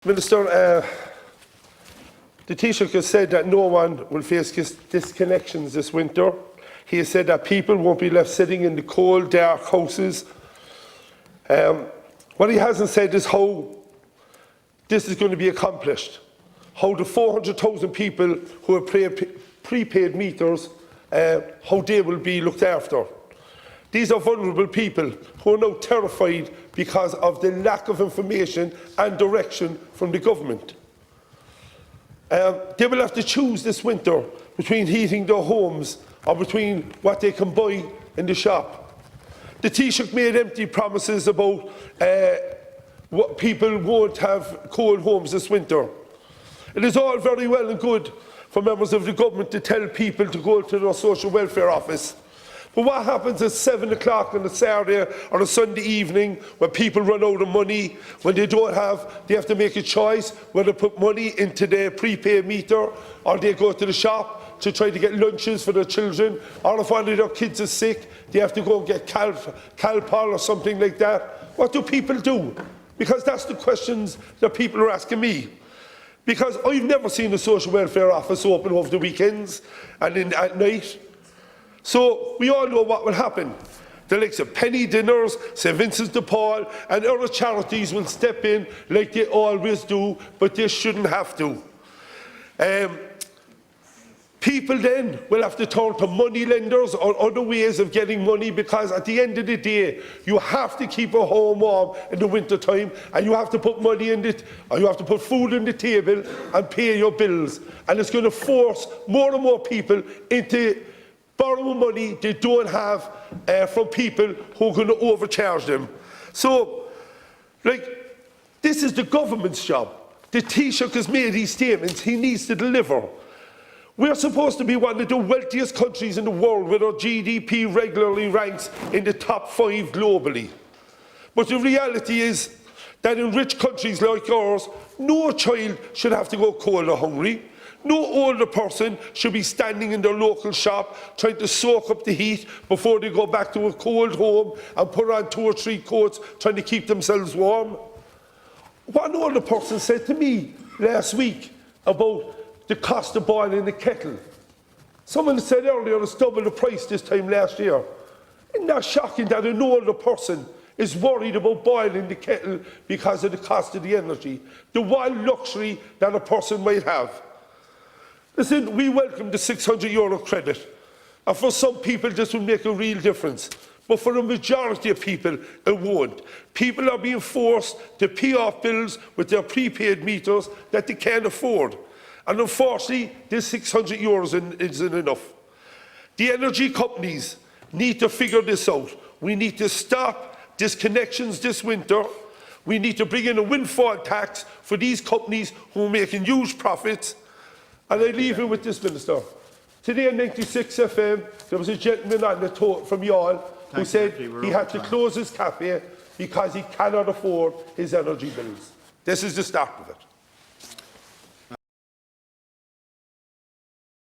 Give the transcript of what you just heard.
Minister, the Taoiseach has said that no one will face disconnections this winter. He has said that people won't be left sitting in the cold, dark houses. What he hasn't said is how this is going to be accomplished, how the 400,000 people who have prepaid meters, how they will be looked after. These are vulnerable people who are now terrified because of the lack of information and direction from the government. They will have to choose this winter between heating their homes or between what they can buy in the shop. The Taoiseach made empty promises about what people won't have cold homes this winter. It is all very well and good for members of the government to tell people to go to their social welfare office. But what happens at 7 o'clock on a Saturday or a Sunday evening when people run out of money, when they have to make a choice whether to put money into their prepaid meter or they go to the shop to try to get lunches for their children, or if one of their kids is sick, they have to go and get Calpol or something like that. What do people do? Because that's the questions that people are asking me. Because I've never seen a social welfare office open over the weekends and at night. So we all know what will happen. The likes of penny dinners, St Vincent de Paul and other charities will step in like they always do, but they shouldn't have to. People then will have to turn to money lenders or other ways of getting money, because at the end of the day you have to keep a home warm in the winter time, and you have to put money in it, or you have to put food on the table and pay your bills, and it's going to force more and more people into borrow money they don't have from people who are going to overcharge them. So, this is the government's job. The Taoiseach has made these statements. He needs to deliver. We're supposed to be one of the wealthiest countries in the world, with our GDP regularly ranks in the top 5 globally. But the reality is that in rich countries like ours, no child should have to go cold or hungry. No older person should be standing in their local shop trying to soak up the heat before they go back to a cold home and put on 2 or 3 coats trying to keep themselves warm. One older person said to me last week about the cost of boiling the kettle. Someone said earlier it's double the price this time last year. Isn't that shocking that an older person is worried about boiling the kettle because of the cost of the energy, the one luxury that a person might have? Listen, we welcome the €600 credit, and for some people this will make a real difference, but for the majority of people it won't. People are being forced to pay off bills with their prepaid meters that they can't afford, and unfortunately this €600 isn't enough. The energy companies need to figure this out. We need to stop disconnections this winter. We need to bring in a windfall tax for these companies who are making huge profits. And I leave you with this, Minister. Today on 96 FM, there was a gentleman on the from Youghal who said he had to close his cafe because he cannot afford his energy bills. This is the start of it.